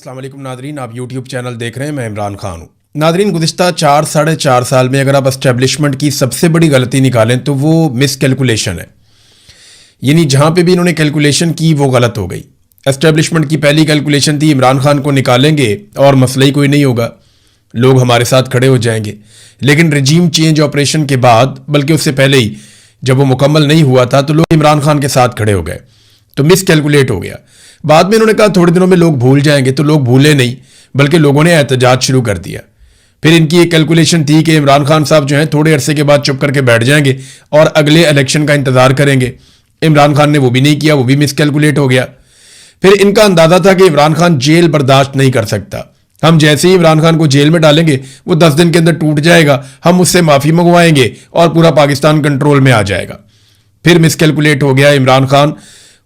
अस्सलाम वालेकुम नादरीन, आप यूट्यूब चैनल देख रहे हैं। मैं इमरान खान हूँ। नादरीन, गुज़िश्ता 4-4.5 साल में अगर आप एस्टेब्लिशमेंट की सबसे बड़ी गलती निकालें तो वो मिस कैलकुलेशन है। यानी जहाँ पे भी इन्होंने कैलकुलेशन की वो गलत हो गई। एस्टेब्लिशमेंट की पहली कैलकुलेशन थी इमरान खान को निकालेंगे और मसला ही कोई नहीं होगा, लोग हमारे साथ खड़े हो जाएंगे। लेकिन रजीम चेंज ऑपरेशन के बाद, बल्कि उससे पहले ही जब वो मुकम्मल नहीं हुआ था, तो लोग इमरान खान के साथ खड़े हो गए, तो मिस कैलकुलेट हो गया। बाद में इन्होंने कहा थोड़े दिनों में लोग भूल जाएंगे, तो लोग भूले नहीं, बल्कि लोगों ने एहतजाज शुरू कर दिया। फिर इनकी एक कैलकुलेशन थी कि इमरान खान साहब जो हैं थोड़े अरसे के बाद चुप करके बैठ जाएंगे और अगले इलेक्शन का इंतजार करेंगे। इमरान खान ने वो भी नहीं किया, वो भी मिस कैलकुलेट हो गया। फिर इनका अंदाजा था कि इमरान खान जेल बर्दाश्त नहीं कर सकता, हम जैसे ही इमरान खान को जेल में डालेंगे वो 10 दिन के अंदर टूट जाएगा, हम उससे माफ़ी मंगवाएंगे और पूरा पाकिस्तान कंट्रोल में आ जाएगा। फिर मिस कैलकुलेट हो गया इमरान खान।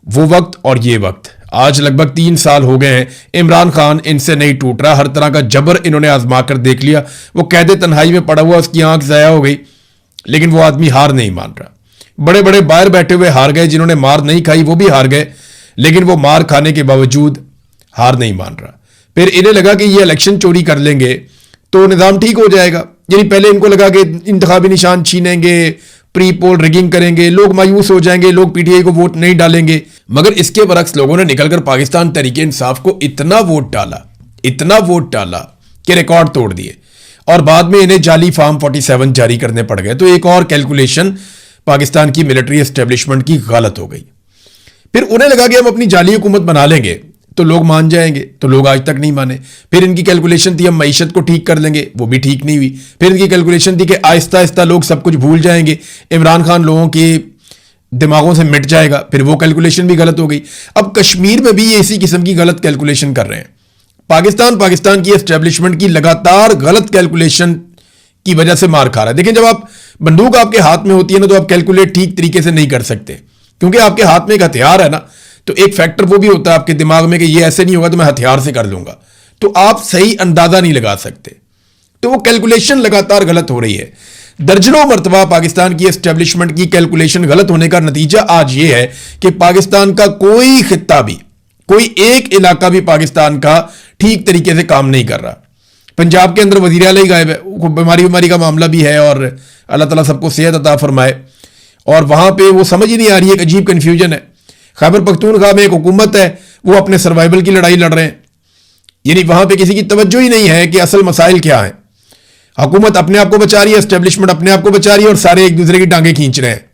वो वक्त और ये वक्त, आज लगभग 3 साल हो गए हैं, इमरान खान इनसे नहीं टूट रहा। हर तरह का जबर इन्होंने आजमा कर देख लिया। वो कैदे तन्हाई में पड़ा हुआ, उसकी आंख ज़ाया हो गई, लेकिन वो आदमी हार नहीं मान रहा। बड़े बड़े बाहर बैठे हुए हार गए, जिन्होंने मार नहीं खाई वो भी हार गए, लेकिन वो मार खाने के बावजूद हार नहीं मान रहा। फिर इन्हें लगा कि ये इलेक्शन चोरी कर लेंगे तो निज़ाम ठीक हो जाएगा। यानी पहले इनको लगा कि इंतखाबी निशान छीनेंगे, प्री पोल रिगिंग करेंगे, लोग मायूस हो जाएंगे, लोग पीटीआई को वोट नहीं डालेंगे। मगर इसके बरक्स लोगों ने निकलकर पाकिस्तान तहरीके इंसाफ को इतना वोट डाला कि रिकॉर्ड तोड़ दिए, और बाद में इन्हें जाली फॉर्म 47 जारी करने पड़ गए। तो एक और कैलकुलेशन पाकिस्तान की मिलिट्री एस्टेब्लिशमेंट की गलत हो गई। फिर उन्हें लगा कि हम अपनी जाली हुकूमत बना लेंगे तो लोग मान जाएंगे, तो लोग आज तक नहीं माने। फिर इनकी कैलकुलेशन थी हम मईशत को ठीक कर लेंगे, वो भी ठीक नहीं हुई। फिर इनकी कैलकुलेशन थी कि आहिस्ता आहिस्ता लोग सब कुछ भूल जाएंगे, इमरान खान लोगों के दिमागों से मिट जाएगा, फिर वो कैलकुलेशन भी गलत हो गई। अब कश्मीर में भी ये इसी किस्म की गलत कैलकुलेशन कर रहे हैं। पाकिस्तान की एस्टेब्लिशमेंट की लगातार गलत कैलकुलेशन की वजह से मार खा रहा है। देखिए, जब आप बंदूक आपके हाथ में होती है ना, तो आप कैलकुलेट ठीक तरीके से नहीं कर सकते, क्योंकि आपके हाथ में एक हथियार है ना, तो एक फैक्टर वो भी होता है आपके दिमाग में कि ये ऐसे नहीं होगा तो मैं हथियार से कर लूंगा, तो आप सही अंदाजा नहीं लगा सकते। तो वो कैलकुलेशन लगातार गलत हो रही है। दर्जनों मरतबा पाकिस्तान की एस्टेब्लिशमेंट की कैलकुलेशन गलत होने का नतीजा आज ये है कि पाकिस्तान का कोई खित्ता भी, कोई एक इलाका भी पाकिस्तान का ठीक तरीके से काम नहीं कर रहा। पंजाब के अंदर वजीर आला ही गायब है, बीमारी का मामला भी है, और अल्लाह ताला सबको सेहत अता फरमाए। और वहां पे वो समझ ही नहीं आ रही है, एक अजीब कन्फ्यूजन है। खैबर पख्तूनख्वा में एक हुकूमत है, वो अपने सर्वाइवल की लड़ाई लड़ रहे हैं, यानी वहां पे किसी की तवज्जो ही नहीं है कि असल मसाइल क्या है। हुकूमत अपने आप को बचा रही है, एस्टेब्लिशमेंट अपने आप को बचा रही है, और सारे एक दूसरे की टांगे खींच रहे हैं।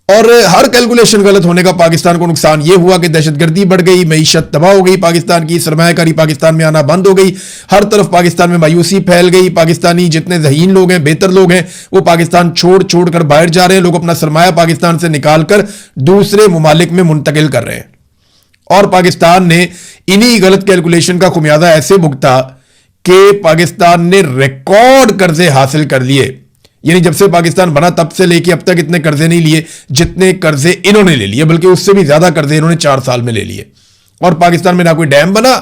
और हर कैलकुलेशन गलत होने का पाकिस्तान को नुकसान यह हुआ कि दहशतगर्दी बढ़ गई, मईशत तबाह हो गई, पाकिस्तान की सरमायाकारी पाकिस्तान में आना बंद हो गई, हर तरफ पाकिस्तान में मायूसी फैल गई। पाकिस्तानी जितने ज़हीन लोग हैं, बेहतर लोग हैं, वो पाकिस्तान छोड़ कर बाहर जा रहे हैं। लोग अपना सरमाया पाकिस्तान से निकाल कर दूसरे मुमालिक में मुंतकिल कर रहे हैं। और पाकिस्तान ने इन्हीं गलत कैलकुलेशन का खुमियाजा ऐसे भुगता कि पाकिस्तान ने रिकॉर्ड कर्जे हासिल कर लिए। यानी जब से पाकिस्तान बना तब से लेके अब तक इतने कर्जे नहीं लिए जितने कर्जे इन्होंने ले लिए, बल्कि उससे भी ज्यादा कर्जे इन्होंने 4 साल में ले लिए। और पाकिस्तान में ना कोई डैम बना,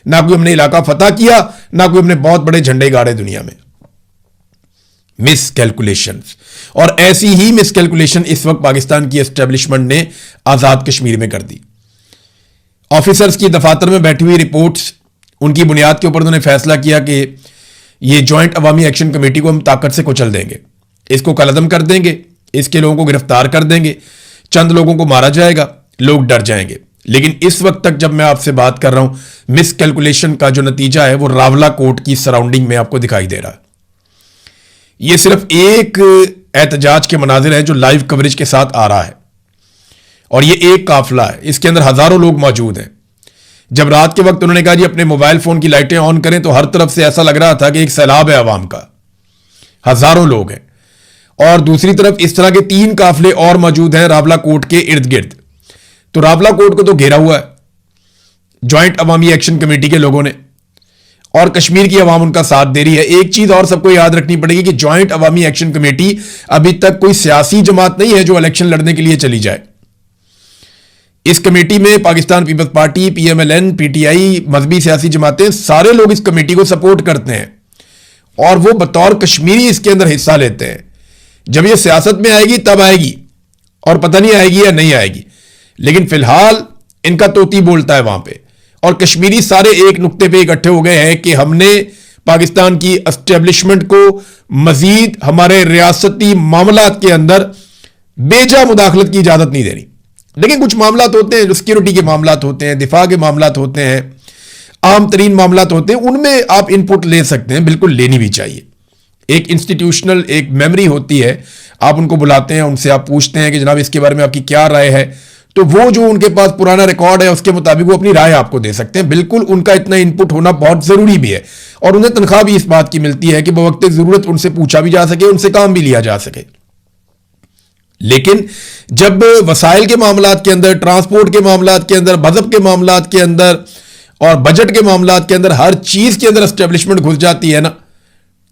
ना कोई हमने इलाका फतह किया, ना कोई हमने बहुत बड़े झंडे गाड़े दुनिया में। मिस कैलकुलेशन, और ऐसी ही मिस कैलकुलेशन इस वक्त पाकिस्तान की एस्टेब्लिशमेंट ने आजाद कश्मीर में कर दी। ऑफिसर्स की दफातर में बैठी हुई रिपोर्ट्स, उनकी बुनियाद के ऊपर उन्होंने फैसला किया कि ये जॉइंट अवामी एक्शन कमेटी को हम ताकत से कुचल देंगे, इसको कलअदम कर देंगे, इसके लोगों को गिरफ्तार कर देंगे, चंद लोगों को मारा जाएगा, लोग डर जाएंगे। लेकिन इस वक्त तक जब मैं आपसे बात कर रहा हूं, मिस कैलकुलेशन का जो नतीजा है वो रावला कोर्ट की सराउंडिंग में आपको दिखाई दे रहा है। यह सिर्फ एक एहतजाज के मनाजिर है जो लाइव कवरेज के साथ आ रहा है, और यह एक काफिला है, इसके अंदर हजारों लोग मौजूद हैं। जब रात के वक्त उन्होंने कहा जी अपने मोबाइल फोन की लाइटें ऑन करें, तो हर तरफ से ऐसा लग रहा था कि एक सैलाब है अवाम का, हजारों लोग हैं। और दूसरी तरफ इस तरह के 3 काफिले और मौजूद हैं रावला कोर्ट के इर्द गिर्द। तो रावला कोर्ट को तो घेरा हुआ है ज्वाइंट अवामी एक्शन कमेटी के लोगों ने, और कश्मीर की अवाम उनका साथ दे रही है। एक चीज और सबको याद रखनी पड़ेगी कि ज्वाइंट अवामी एक्शन कमेटी अभी तक कोई सियासी जमात नहीं है जो इलेक्शन लड़ने के लिए चली जाए। इस कमेटी में पाकिस्तान पीपल्स पार्टी, पीएमएलएन, पीटीआई, मजहबी सियासी जमातें, सारे लोग इस कमेटी को सपोर्ट करते हैं, और वो बतौर कश्मीरी इसके अंदर हिस्सा लेते हैं। जब ये सियासत में आएगी तब आएगी, और पता नहीं आएगी या नहीं आएगी, लेकिन फिलहाल इनका तोती बोलता है वहां पे, और कश्मीरी सारे एक नुक्ते पे इकट्ठे हो गए हैं कि हमने पाकिस्तान की एस्टेब्लिशमेंट को मजीद हमारे रियासती मामलात के अंदर बेजा मुदाखलत की इजाजत नहीं देनी। लेकिन कुछ मामलात होते हैं जो सिक्योरिटी के मामलात होते हैं, दिफा के मामलात होते हैं, आम तरीन मामलात होते हैं, उनमें आप इनपुट ले सकते हैं, बिल्कुल लेनी भी चाहिए। एक इंस्टीट्यूशनल एक मेमोरी होती है, आप उनको बुलाते हैं, उनसे आप पूछते हैं कि जनाब इसके बारे में आपकी क्या राय है, तो वो जो उनके पास पुराना रिकॉर्ड है उसके मुताबिक वो अपनी राय आपको दे सकते हैं। बिल्कुल उनका इतना इनपुट होना बहुत जरूरी भी है और उन्हें तनख्वाह भी इस बात की मिलती है कि बवक्त जरूरत उनसे पूछा भी जा सके, उनसे काम भी लिया जा सके। लेकिन जब वसाइल के मामलात के अंदर, ट्रांसपोर्ट के मामलात के अंदर, मजहब के मामलात के अंदर और बजट के मामलात के अंदर हर चीज के अंदर एस्टेब्लिशमेंट घुस जाती है ना,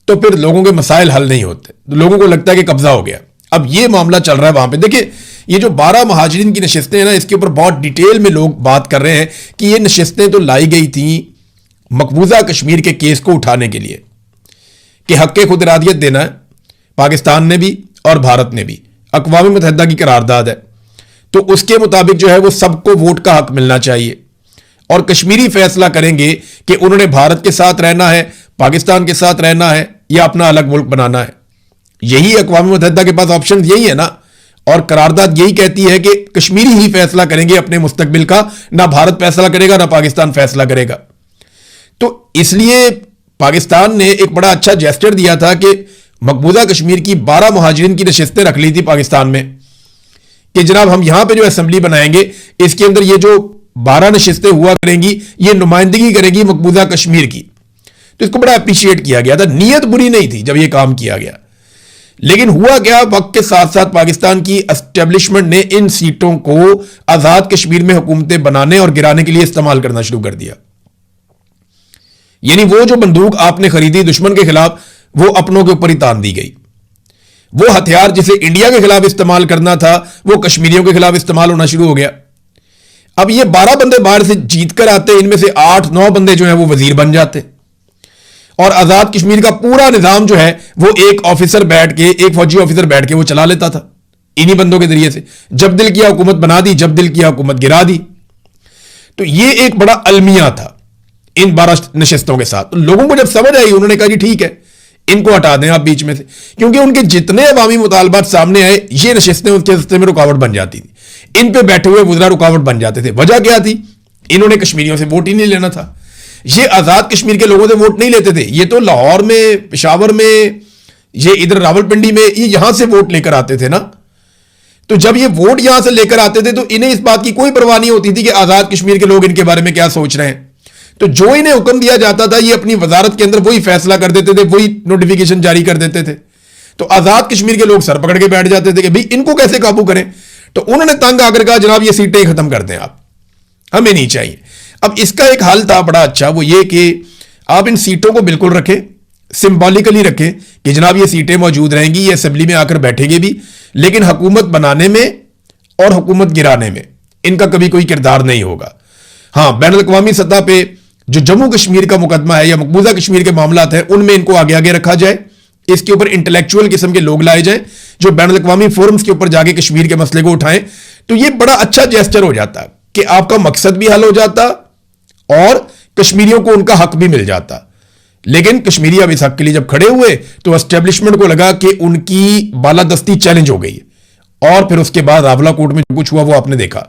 तो फिर लोगों के मसाइल हल नहीं होते, तो लोगों को लगता है कि कब्जा हो गया। अब ये मामला चल रहा है वहां पे। देखिए ये जो 12 महाजरीन की नशिस्तें हैं ना, इसके ऊपर बहुत डिटेल में लोग बात कर रहे हैं कि ये नशिस्तें तो लाई गई थी मकबूजा कश्मीर के केस को उठाने के लिए कि हक खुद इरादियत देना है, पाकिस्तान ने भी और भारत ने भी, अक़वाम मुत्तहिदा की करारदाद है, तो उसके मुताबिक जो है वो सबको वोट का हक मिलना चाहिए और कश्मीरी फैसला करेंगे कि उन्होंने भारत के साथ रहना है, पाकिस्तान के साथ रहना है या अपना अलग मुल्क बनाना है। यही अक़वाम मुत्तहिदा के पास ऑप्शन यही है ना, और करारदाद यही कहती है कि कश्मीरी ही फैसला करेंगे अपने मुस्तकबिल का, ना भारत फैसला करेगा ना पाकिस्तान फैसला करेगा। तो इसलिए पाकिस्तान ने एक बड़ा अच्छा जेस्चर दिया था कि मकबूजा कश्मीर की 12 महाजरीन की नशिस्तें रख ली थी पाकिस्तान में कि जनाब हम यहां पे जो असेंबली बनाएंगे इसके अंदर ये जो 12 नशिस्तें हुआ करेंगी ये नुमाइंदगी करेगी मकबूजा कश्मीर की। तो इसको बड़ा अप्रिशिएट किया गया था, नीयत बुरी नहीं थी जब ये काम किया गया। लेकिन हुआ क्या, वक्त के साथ साथ पाकिस्तान की एस्टेब्लिशमेंट ने इन सीटों को आजाद कश्मीर में हुकूमतें बनाने और गिराने के लिए इस्तेमाल करना शुरू कर दिया। यानी वो जो बंदूक आपने खरीदी दुश्मन के खिलाफ, वो अपनों के ऊपर ही तान दी गई। वो हथियार जिसे इंडिया के खिलाफ इस्तेमाल करना था वो कश्मीरियों के खिलाफ इस्तेमाल होना शुरू हो गया। अब ये 12 बंदे बाहर से जीत कर आते, इनमें से 8-9 बंदे जो है वो वजीर बन जाते और आजाद कश्मीर का पूरा निजाम जो है वो एक ऑफिसर बैठ के, एक फौजी ऑफिसर बैठ के वो चला लेता था इन्हीं बंदों के जरिए से। जब दिल किया हुकूमत बना दी, जब दिल किया हुकूमत गिरा दी। तो ये एक बड़ा अलमिया था इन 12 नशिस्तों के साथ। तो लोगों को जब समझ आई उन्होंने कहा जी ठीक है इनको हटा दें आप बीच में से, क्योंकि उनके जितने अवामी मुतालबात सामने आए ये नशिस्तें उनके रास्ते में रुकावट बन जाती थी, इन पे बैठे हुए वज़रा रुकावट बन जाते थे। वजह क्या थी, इन्होंने कश्मीरियों से वोट ही नहीं लेना था। ये आजाद कश्मीर के लोगों से वोट नहीं लेते थे, ये तो लाहौर में, पेशावर में, ये इधर रावलपिंडी में, ये यहां से वोट लेकर आते थे ना। तो जब ये वोट यहां से लेकर आते थे तो इन्हें इस बात की कोई परवाह नहीं होती थी कि आजाद कश्मीर के लोग इनके बारे में क्या सोच रहे हैं। तो जो इन्हें हुक्म दिया जाता था ये अपनी वजारत के अंदर वही फैसला कर देते थे, वही नोटिफिकेशन जारी कर देते थे। तो आजाद कश्मीर के लोग सर पकड़ के बैठ जाते थे कि भाई इनको कैसे काबू करें। तो उन्होंने तंग आकर कहा जनाब ये सीटें खत्म कर दें आप, हमें नहीं चाहिए। अब इसका एक हल था बड़ा अच्छा, वो ये कि आप इन सीटों को बिल्कुल रखें, सिंबॉलिकली रखें कि जनाब ये सीटें मौजूद रहेंगी, ये असेंबली में आकर बैठेंगे भी, लेकिन हुकूमत बनाने में और हुकूमत गिराने में इनका कभी कोई किरदार नहीं होगा। हाँ, बैनुल अक़वामी सतह पे जो जम्मू कश्मीर का मुकदमा है या मकबूजा कश्मीर के मामलात हैं उनमें इनको आगे आगे रखा जाए, इसके ऊपर इंटेलेक्चुअल किस्म के लोग लाए जाएं जो बैनुल अक़वामी फोरम्स के ऊपर जाके कश्मीर के मसले को उठाएं। तो ये बड़ा अच्छा जेस्चर हो जाता कि आपका मकसद भी हल हो जाता और कश्मीरियों को उनका हक भी मिल जाता। लेकिन कश्मीरी अब इस हक के लिए जब खड़े हुए तो एस्टेब्लिशमेंट को लगा कि उनकी बालादस्ती चैलेंज हो गई और फिर उसके बाद रावलाकोट में जो कुछ हुआ वो आपने देखा।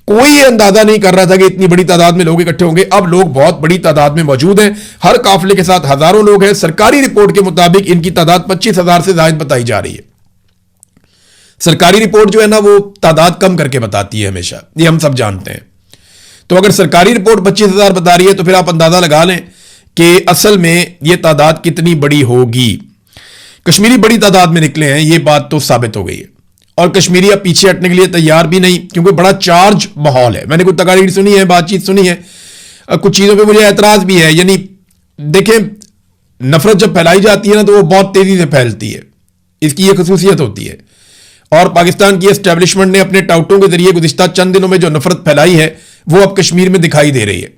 कोई ये अंदाजा नहीं कर रहा था कि इतनी बड़ी तादाद में लोग इकट्ठे होंगे। अब लोग बहुत बड़ी तादाद में मौजूद हैं, हर काफिले के साथ हजारों लोग हैं। सरकारी रिपोर्ट के मुताबिक इनकी तादाद 25,000 से ज्यादा बताई जा रही है। सरकारी रिपोर्ट जो है ना वो तादाद कम करके बताती है हमेशा, ये हम सब जानते हैं। तो अगर सरकारी रिपोर्ट 25,000 बता रही है तो फिर आप अंदाजा लगा लें कि असल में ये तादाद कितनी बड़ी होगी। कश्मीरी बड़ी तादाद में निकले हैं, ये बात तो साबित हो गई है और कश्मीरी अब पीछे हटने के लिए तैयार भी नहीं, क्योंकि बड़ा चार्ज माहौल है। मैंने कुछ तकारीर सुनी है, बातचीत सुनी है, कुछ चीजों पे मुझे एतराज भी है। यानी देखें, नफरत जब फैलाई जाती है ना तो वो बहुत तेजी से फैलती है, इसकी ये खसूसियत होती है। और पाकिस्तान की एस्टेब्लिशमेंट ने अपने टाउटों के जरिए गुज़िश्ता चंद दिनों में जो नफरत फैलाई है वो अब कश्मीर में दिखाई दे रही है,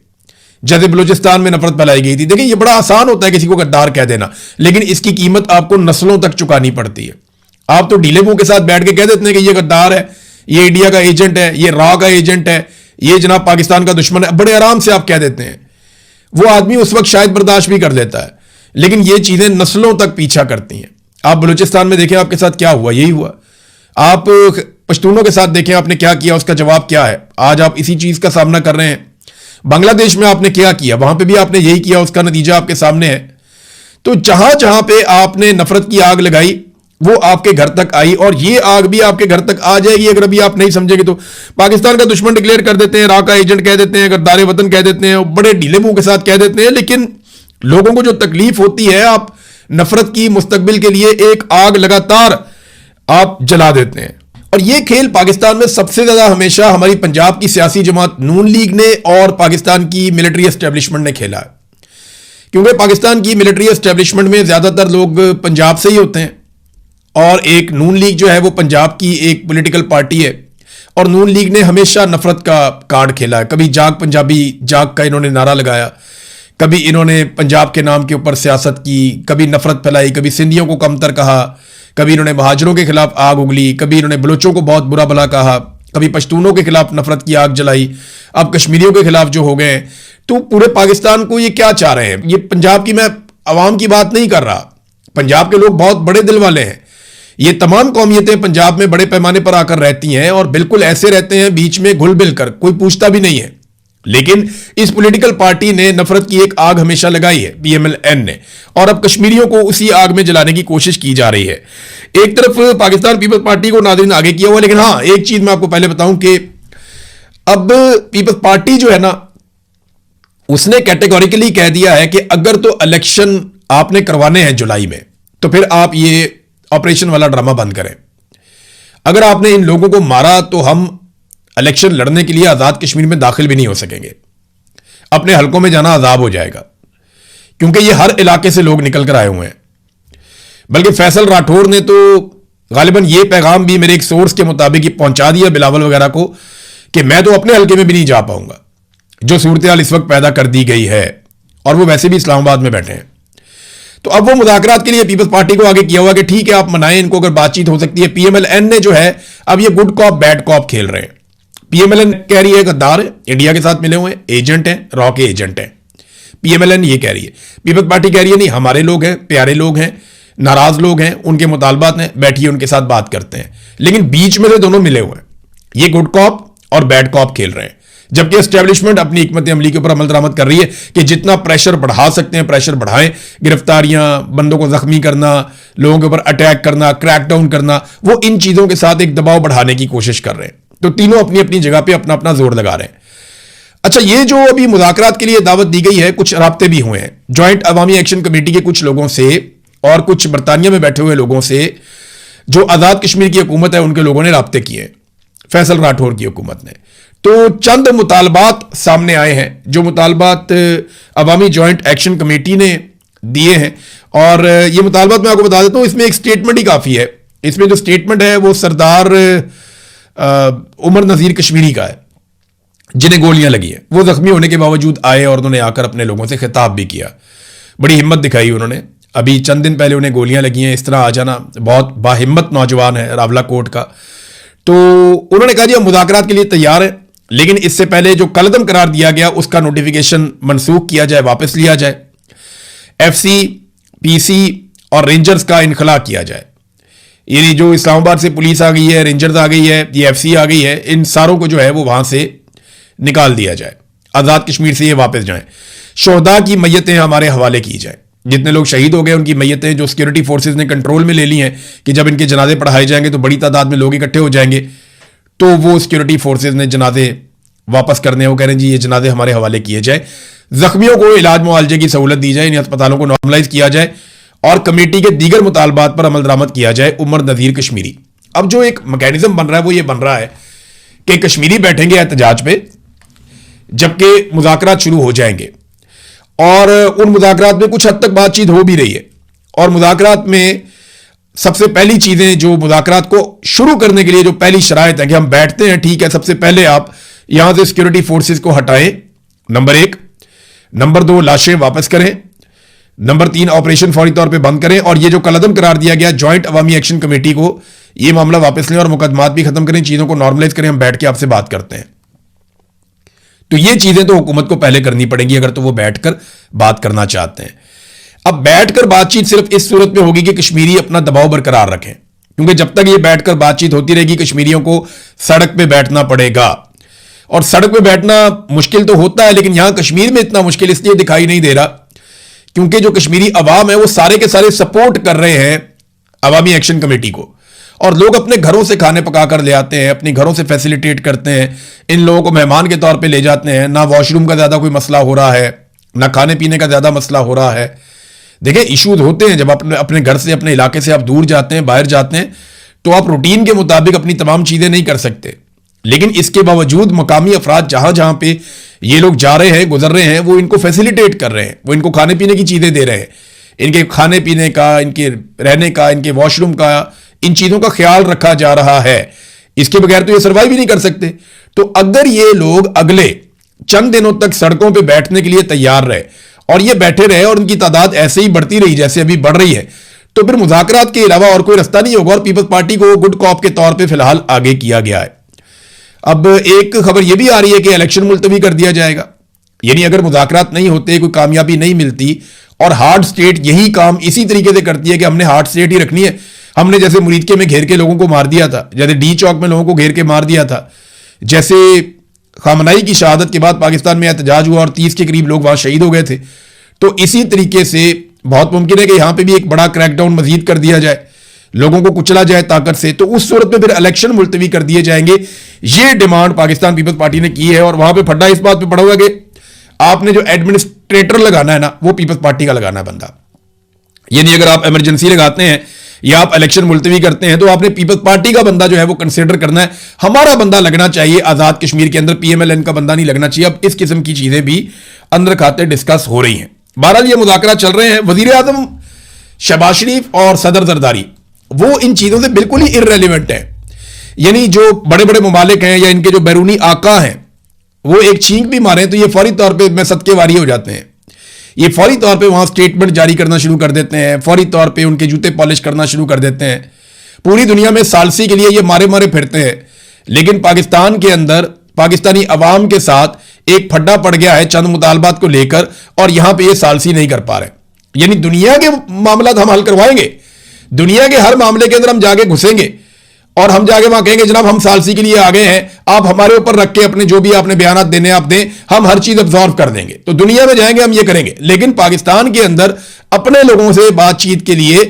जैसे बलूचिस्तान में नफरत फैलाई गई थी। देखिए, ये बड़ा आसान होता है किसी को गद्दार कह देना, लेकिन इसकी कीमत आपको नस्लों तक चुकानी पड़ती है। आप तो ढीले मुंह के साथ बैठ के कह देते हैं कि ये गद्दार है, ये इंडिया का एजेंट है, ये रॉ का एजेंट है, ये जनाब पाकिस्तान का दुश्मन है, बड़े आराम से आप कह देते हैं। वो आदमी उस वक्त शायद बर्दाश्त भी कर लेता है, लेकिन ये चीजें नस्लों तक पीछा करती हैं। आप बलूचिस्तान में देखें आपके साथ क्या हुआ, यही हुआ। आप पश्तूनों के साथ देखें आपने क्या किया, उसका जवाब क्या है। आज आप इसी चीज का सामना कर रहे हैं। बांग्लादेश में आपने क्या किया, वहां पे भी आपने यही किया, उसका नतीजा आपके सामने है। तो जहां जहां पे आपने नफरत की आग लगाई वो आपके घर तक आई, और ये आग भी आपके घर तक आ जाएगी अगर अभी आप नहीं समझेंगे तो। पाकिस्तान का दुश्मन डिक्लेयर कर देते हैं, राका एजेंट कह देते हैं, गद्दार वतन कह देते हैं, बड़े ढीले मुंह के साथ कह देते हैं, लेकिन लोगों को जो तकलीफ होती है, आप नफरत की मुस्तकबिल के लिए एक आग लगातार आप जला देते हैं। और ये खेल पाकिस्तान में सबसे ज्यादा हमेशा हमारी पंजाब की सियासी जमात नून लीग ने और पाकिस्तान की मिलिट्री एस्टेब्लिशमेंट ने खेला है, क्योंकि पाकिस्तान की मिलिट्री एस्टेब्लिशमेंट में ज्यादातर लोग पंजाब से ही होते हैं, और एक नून लीग जो है वो पंजाब की एक पॉलिटिकल पार्टी है, और नून लीग ने हमेशा नफरत का कार्ड खेला है। कभी जाग पंजाबी जाग का इन्होंने नारा लगाया, कभी इन्होंने पंजाब के नाम के ऊपर सियासत की, कभी नफरत फैलाई, कभी सिंधियों को कमतर कहा, कभी इन्होंने महाजरों के खिलाफ आग उगली, कभी इन्होंने बलोचों को बहुत बुरा भला कहा, कभी पश्तूनों के खिलाफ नफरत की आग जलाई, अब कश्मीरियों के खिलाफ जो हो गए। तो पूरे पाकिस्तान को ये क्या चाह रहे हैं, ये पंजाब की, मैं अवाम की बात नहीं कर रहा, पंजाब के लोग बहुत बड़े दिल वाले हैं। ये तमाम कौमियतें पंजाब में बड़े पैमाने पर आकर रहती हैं, और बिल्कुल ऐसे रहते हैं बीच में घुल मिल कर, कोई पूछता भी नहीं है। लेकिन इस पॉलिटिकल पार्टी ने नफरत की एक आग हमेशा लगाई है, पीएमएल-एन ने, और अब कश्मीरियों को उसी आग में जलाने की कोशिश की जा रही है। एक तरफ पाकिस्तान पीपल्स पार्टी को नाज़रीन आगे किया हुआ, लेकिन हाँ एक चीज मैं आपको पहले बताऊं कि अब पीपल्स पार्टी जो है ना, उसने कैटेगोरिकली कह दिया है कि अगर तो इलेक्शन आपने करवाने हैं जुलाई में, तो फिर आप ये ऑपरेशन वाला ड्रामा बंद करें। अगर आपने इन लोगों को मारा तो हम इलेक्शन लड़ने के लिए आजाद कश्मीर में दाखिल भी नहीं हो सकेंगे, अपने हलकों में जाना अजाब हो जाएगा, क्योंकि ये हर इलाके से लोग निकल कर आए हुए हैं। बल्कि फैसल राठौर ने तो गालिबन ये पैगाम भी मेरे एक सोर्स के मुताबिक ही पहुंचा दिया बिलावल वगैरह को कि मैं तो अपने हलके में भी नहीं जा पाऊंगा, जो सूरत हाल इस वक्त पैदा कर दी गई है, और वो वैसे भी इस्लामाबाद में बैठे हैं। तो अब वो मुज़ाकरात के लिए पीपल्स पार्टी को आगे किया हुआ कि ठीक है आप मनाएं इनको, अगर बातचीत हो सकती है। पीएमएल-एन ने जो है अब ये गुड कॉप बैड कॉप खेल रहे हैं। पीएमएल-एन कह रही है गद्दार है, इंडिया के साथ मिले हुए हैं, एजेंट हैं, रॉ के एजेंट हैं। पीएमएल-एन ये कह रही है, पीपल्स पार्टी कह रही है नहीं हमारे लोग हैं, प्यारे लोग हैं, नाराज लोग हैं, उनके मुतालबात हैं, बैठिए उनके साथ बात करते हैं। लेकिन बीच में से दोनों मिले हुए हैं, ये गुड कॉप और बैड कॉप खेल रहे हैं। जबकि एस्टेब्लिशमेंट अपनी हिकमत अमली के ऊपर अमल दरामद कर रही है कि जितना प्रेशर बढ़ा सकते हैं प्रेशर बढ़ाएं, गिरफ्तारियां, बंदों को जख्मी करना, लोगों के ऊपर अटैक करना, क्रैकडाउन करना, वो इन चीजों के साथ एक दबाव बढ़ाने की कोशिश कर रहे हैं। तो तीनों अपनी अपनी जगह पे अपना अपना जोर लगा रहे हैं। अच्छा, ये जो अभी मुज़ाकरात के लिए दावत दी गई है, कुछ राब्ते भी हुए हैं जॉइंट अवामी एक्शन कमेटी के कुछ लोगों से और कुछ बरतानिया में बैठे हुए लोगों से, जो आज़ाद कश्मीर की हुकूमत है उनके लोगों ने राब्ते किए, फैसल राठौर की हुकूमत ने। तो चंद मुतालबात सामने आए हैं, जो मुतालबात अवामी जॉइंट एक्शन कमेटी ने दिए हैं, और ये मुतालबात मैं आपको बता देता हूँ, इसमें एक स्टेटमेंट ही काफ़ी है। इसमें जो स्टेटमेंट है वो सरदार उमर नज़ीर कश्मीरी का है, जिन्हें गोलियां लगी हैं। वो जख्मी होने के बावजूद आए और उन्होंने आकर अपने लोगों से खिताब भी किया, बड़ी हिम्मत दिखाई उन्होंने। अभी चंद दिन पहले उन्हें गोलियां लगी हैं, इस तरह आ जाना, बहुत बाहिम्मत नौजवान है रावला कोट का। तो उन्होंने कहा जी हम मुज़ाकरात के लिए तैयार हैं, लेकिन इससे पहले जो कलदम करार दिया गया उसका नोटिफिकेशन मनसूख किया जाए, वापस लिया जाए, एफसी, पीसी और रेंजर्स का इनखला किया जाए। यानी जो इस्लामाबाद से पुलिस आ गई है, रेंजर्स आ गई है, ये एफसी आ गई है, इन सारों को जो है वो वहां से निकाल दिया जाए, आज़ाद कश्मीर से ये वापस जाएं। शोहदा की मैयतें हमारे हवाले की जाए, जितने लोग शहीद हो गए उनकी मैयतें जो सिक्योरिटी फोर्सेज ने कंट्रोल में ले ली हैं कि जब इनके जनाजे पढ़ाए जाएंगे तो बड़ी तादाद में लोग इकट्ठे हो जाएंगे, तो वो सिक्योरिटी फोर्सेज ने जनाजे वापस करने, वो कह रहे हैं जी ये जनाजे हमारे हवाले किए जाए। जख्मियों को इलाज मुआवजे की सहूलत दी जाए, इन अस्पतालों को नॉर्मलाइज किया जाए, और कमेटी के दीगर मुतालबात पर अमल दरामद किया जाए। उमर नज़ीर कश्मीरी। अब जो एक मैकेनिज्म बन रहा है वो ये बन रहा है कि कश्मीरी बैठेंगे एहतजाज पे, जबकि मुज़ाकरात शुरू हो जाएंगे, और उन मुज़ाकरात में कुछ हद तक बातचीत हो भी रही है, और मुज़ाकरात में सबसे पहली चीजें जो मुज़ाकरात को शुरू करने के लिए जो पहली शराइत है कि हम बैठते हैं, ठीक है, सबसे पहले आप यहां से सिक्योरिटी फोर्सेस को हटाएं, नंबर 1, नंबर 2 लाशें वापस करें, नंबर 3 ऑपरेशन फौरी तौर पे बंद करें, और ये जो कलदम करार दिया गया जॉइंट अवामी एक्शन कमेटी को, ये मामला वापस लें और मुकदमात भी खत्म करें, चीजों को नॉर्मलाइज करें, हम बैठ के आपसे बात करते हैं। तो ये चीजें तो हुकूमत को पहले करनी पड़ेंगी अगर तो वो बैठकर बात करना चाहते हैं। अब बैठकर बातचीत सिर्फ इस सूरत में होगी कि कश्मीरी अपना दबाव बरकरार रखें, क्योंकि जब तक ये बैठकर बातचीत होती रहेगी कश्मीरियों को सड़क पे बैठना पड़ेगा। और सड़क पे बैठना मुश्किल तो होता है, लेकिन यहां कश्मीर में इतना मुश्किल इसलिए दिखाई नहीं दे रहा क्योंकि जो कश्मीरी अवाम है वो सारे के सारे सपोर्ट कर रहे हैं अवामी एक्शन कमेटी को, और लोग अपने घरों से खाने पका कर ले आते हैं, अपने घरों से फैसिलिटेट करते हैं, इन लोगों को मेहमान के तौर पे ले जाते हैं। ना वॉशरूम का ज़्यादा कोई मसला हो रहा है, ना खाने पीने का ज़्यादा मसला हो रहा है। देखिए इश्यूज होते हैं जब अपने घर से, अपने इलाके से आप दूर जाते हैं, बाहर जाते हैं, तो आप रूटीन के मुताबिक अपनी तमाम चीज़ें नहीं कर सकते। लेकिन इसके बावजूद मकामी अफराद जहां जहां पे ये लोग जा रहे हैं, गुजर रहे हैं, वो इनको फैसिलिटेट कर रहे हैं, वो इनको खाने पीने की चीज़ें दे रहे हैं, इनके खाने पीने का, इनके रहने का, इनके वॉशरूम का, इन चीज़ों का ख्याल रखा जा रहा है। इसके बगैर तो ये सर्वाइव ही नहीं कर सकते। तो अगर ये लोग अगले चंद दिनों तक सड़कों पर बैठने के लिए तैयार रहे और ये बैठे रहे और उनकी तादाद ऐसे ही बढ़ती रही जैसे अभी बढ़ रही है, तो फिर मुज़ाकरात के अलावा और कोई रास्ता नहीं होगा। और पीपल्स पार्टी को गुड कॉप के तौर पर फिलहाल आगे किया गया है। अब एक खबर यह भी आ रही है कि इलेक्शन मुलतवी कर दिया जाएगा, यानी अगर मुज़ाकरात नहीं होते, कोई कामयाबी नहीं मिलती और हार्ड स्टेट यही काम इसी तरीके से करती है कि हमने हार्ड स्टेट ही रखनी है, हमने जैसे मुरीदके में घेर के लोगों को मार दिया था, जैसे डी चौक में लोगों को घेर के मार दिया था, जैसे खामनाई की शहादत के बाद पाकिस्तान में एहतजाज हुआ और 30 के करीब लोग वहां शहीद हो गए थे, तो इसी तरीके से बहुत मुमकिन है कि यहां पे भी एक बड़ा क्रैकडाउन मजीद कर दिया जाए, लोगों को कुचला जाए ताकत से, तो उस सूरत में फिर इलेक्शन मुलतवी कर दिए जाएंगे। ये डिमांड पाकिस्तान पीपल्स पार्टी ने की है और वहां पे फड्डा इस बात पे पड़ा हुआ है कि आपने जो एडमिनिस्ट्रेटर लगाना है ना, वो पीपल्स पार्टी का लगाना है बंदा। यानी अगर आप इमरजेंसी लगाते हैं या आप इलेक्शन मुलतवी करते हैं तो आपने पीपल्स पार्टी का बंदा जो है वो कंसिडर करना है, हमारा बंदा लगना चाहिए। आजाद कश्मीर के अंदर पीएमएलएन का बंदा नहीं लगना चाहिए। अब इस किस्म की चीजें भी अंदर खाते डिस्कस हो रही हैं। बहरहाल ये मुज़ाकरा चल रहे हैं। वजीर आजम शहबाज शरीफ और सदर जरदारी वो इन चीजों से बिल्कुल ही इररेलेवेंट है। यानी जो बड़े बड़े मुमालिक हैं या इनके जो बैरूनी आका हैं वो एक छींक भी मारें तो ये फौरी तौर पे में सदके वारी हो जाते हैं। ये फौरी तौर पे वहां स्टेटमेंट जारी करना शुरू कर देते हैं, फौरी तौर पे उनके जूते पॉलिश करना शुरू कर देते हैं। पूरी दुनिया में सालसी के लिए ये मारे मारे फिरते हैं, लेकिन पाकिस्तान के अंदर पाकिस्तानी अवाम के साथ एक फड्डा पड़ गया है चंद मुतालबात को लेकर और यहां पे ये सालसी नहीं कर पा रहे। यानी दुनिया के मामला हम हल करवाएंगे, दुनिया के हर मामले के अंदर हम जाके घुसेंगे और हम जाके वहां कहेंगे जनाब हम सालसी के लिए आ गए हैं, आप हमारे ऊपर रख के अपने जो भी आपने बयान देने आप दें, हम हर चीज अब्जॉर्व कर देंगे। तो दुनिया में जाएंगे हम ये करेंगे, लेकिन पाकिस्तान के अंदर अपने लोगों से बातचीत के लिए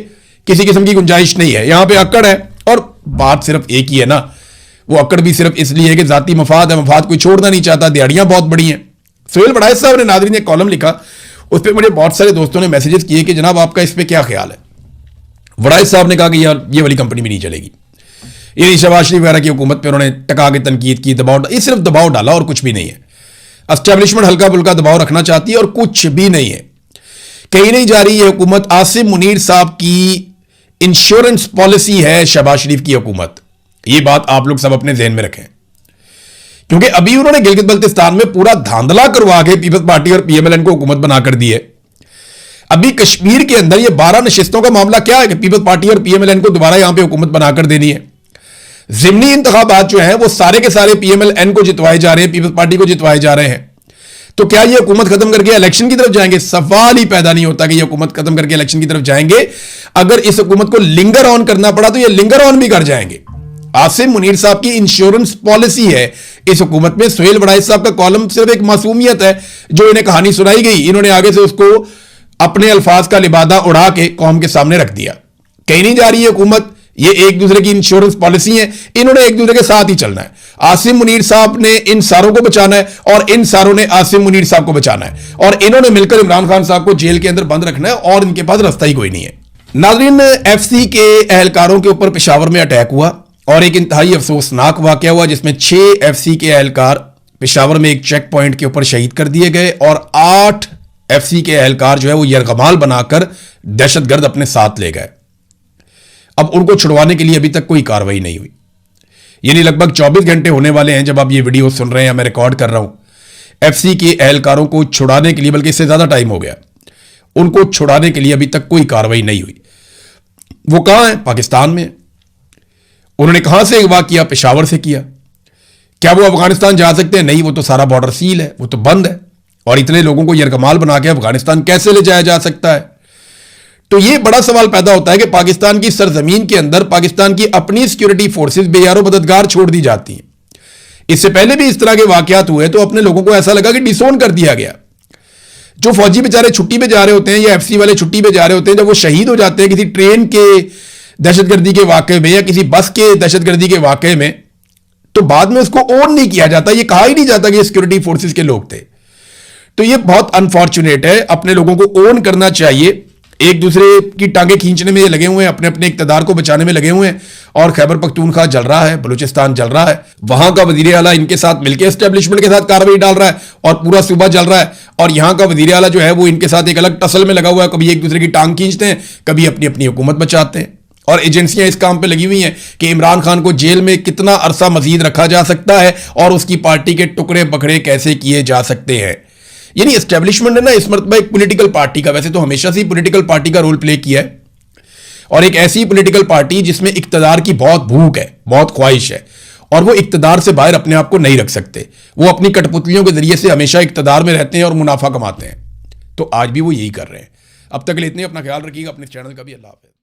किसी किस्म की गुंजाइश नहीं है। यहां पे अक्कड़ है और बात सिर्फ एक ही है ना, वो अक्कड़ भी सिर्फ इसलिए है कि जाती मफाद है, मफाद कोई छोड़ना नहीं चाहता, दिहाड़ियां बहुत बड़ी हैं। सुहेल बड़ाइश साहब ने नादरीन ने कॉलम लिखा, उस पर मुझे बहुत सारे दोस्तों ने मैसेजेस किए कि जनाब आपका इस पर क्या ख्याल है। वड़ाइश साहब ने कहा कि यार ये वाली कंपनी भी नहीं चलेगी। ये शहबाज शरीफ वगैरह की हुकूमत पे उन्होंने टका के तनकीद की, दबाव, ये सिर्फ दबाव डाला और कुछ भी नहीं है। एस्टेब्लिशमेंट हल्का फुल्का दबाव रखना चाहती है और कुछ भी नहीं है। कहीं नहीं जा रही है हुकूमत। आसिम मुनीर साहब की इंश्योरेंस पॉलिसी है शहबाज शरीफ की हुकूमत। ये बात आप लोग सब अपने जहन में रखें, क्योंकि अभी उन्होंने गिलगित बल्तिस्तान में पूरा धांधला करवा के पीपल्स पार्टी और पीएमएलएन को हुकूमत बनाकर दी है। अभी कश्मीर के अंदर ये 12 नशिस्तों का मामला क्या है कि पीपल्स पार्टी और पीएमएलएन को दोबारा यहां पे हुकूमत बनाकर देनी है। जिमनी इंतखाबात जो है वो सारे के सारे पीएमएलएन को जितवाए जा रहे हैं, पीपल्स पार्टी को जितवाए जा रहे हैं। तो क्या ये हुकूमत खत्म करके इलेक्शन की तरफ जाएंगे? सवाल ही पैदा नहीं होता कि ये हुकूमत खत्म करके इलेक्शन की तरफ जाएंगे। अगर इस हुकूमत को लिंगर ऑन करना पड़ा तो ये लिंगर ऑन भी कर जाएंगे। आसिम मुनीर साहब की इंश्योरेंस पॉलिसी है इस हुकूमत में। सुहेल बड़ाइश साहब का कॉलम सिर्फ एक मासूमियत है जो इन्हें कहानी सुनाई गई, इन्होंने आगे से उसको अपने अल्फाज का लिबादा उड़ा के कौम के सामने रख दिया। कहीं नहीं जा रही है हुकूमत, ये एक दूसरे की इंश्योरेंस पॉलिसी है, इन्होंने एक दूसरे के साथ ही चलना है। आसिम मुनीर साहब ने इन सारों को बचाना है और इन सारों ने आसिम मुनीर साहब को बचाना है और इन्होंने मिलकर इमरान खान साहब को जेल के अंदर बंद रखना है और इनके पास रास्ता ही कोई नहीं है। नाज़रीन, एफसी के एहलकारों के ऊपर पेशावर में अटैक हुआ और एक इंतहाई अफसोसनाक वाकया हुआ जिसमें 6 एफसी के एहलकार पेशावर में एक चेक पॉइंट के ऊपर शहीद कर दिए गए और 8 एफसी के एहलकार जो है वो यरगमाल बनाकर दहशतगर्द अपने साथ ले गए। अब उनको छुड़वाने के लिए अभी तक कोई कार्रवाई नहीं हुई। यानी लगभग 24 घंटे होने वाले हैं जब आप ये वीडियो सुन रहे हैं, मैं रिकॉर्ड कर रहा हूं। एफसी के एहलकारों को छुड़ाने के लिए, बल्कि इससे ज्यादा टाइम हो गया, उनको छुड़ाने के लिए अभी तक कोई कार्रवाई नहीं हुई। वो कहां है? पाकिस्तान में। उन्होंने कहां से अगवा किया? पेशावर से किया। क्या वो अफगानिस्तान जा सकते हैं? नहीं, वो तो सारा बॉर्डर सील है, वो तो बंद है। और इतने लोगों को यरगमाल बना के अफगानिस्तान कैसे ले जाया जा सकता है? तो ये बड़ा सवाल पैदा होता है कि पाकिस्तान की सरजमीन के अंदर पाकिस्तान की अपनी सिक्योरिटी फोर्सेस बेयारो मददगार छोड़ दी जाती हैं। इससे पहले भी इस तरह के वाकयात हुए तो अपने लोगों को ऐसा लगा कि डिसोन कर दिया गया। जो फौजी बेचारे छुट्टी पे जा रहे होते हैं या एफसी वाले छुट्टी पे जा रहे होते हैं, जब वो शहीद हो जाते हैं किसी ट्रेन के दहशतगर्दी के वाकये में या किसी बस के दहशतगर्दी के वाकये में, तो बाद में उसको ओन नहीं किया जाता, ये कहा ही नहीं जाता कि ये सिक्योरिटी फोर्सेस के लोग थे। तो ये बहुत अनफॉर्चुनेट है। अपने लोगों को ओन करना चाहिए। एक दूसरे की टांगे खींचने में ये लगे हुए हैं, अपने अपने इक्तदार को बचाने में लगे हुए हैं। और खैबर पख्तूनख्वा जल रहा है, बलूचिस्तान जल रहा है, वहां का वजीर आला इनके साथ मिलकर एस्टेब्लिशमेंट के साथ कार्रवाई डाल रहा है और पूरा सूबा जल रहा है। और यहां का वजीर आला जो है वो इनके साथ एक अलग टसल में लगा हुआ है, कभी एक दूसरे की टांग खींचते हैं, कभी अपनी अपनी हुकूमत बचाते हैं। और एजेंसियां इस काम पे लगी हुई हैं कि इमरान खान को जेल में कितना अरसा मजीद रखा जा सकता है और उसकी पार्टी के टुकड़े बकड़े कैसे किए जा सकते हैं। यानी एस्टेब्लिशमेंट है ना इस मरतबा एक पॉलिटिकल पार्टी का, वैसे तो हमेशा से ही पॉलिटिकल पार्टी का रोल प्ले किया है, और एक ऐसी पॉलिटिकल पार्टी जिसमें इक्तदार की बहुत भूख है, बहुत ख्वाहिश है, और वो इक्तदार से बाहर अपने आप को नहीं रख सकते। वो अपनी कठपुतलियों के जरिए से हमेशा इक्तदार में रहते हैं और मुनाफा कमाते हैं। तो आज भी वो यही कर रहे हैं। अब तक के लिए इतने, अपना ख्याल रखिएगा, अपने चैनल का भी। अल्लाह हाफ़िज़।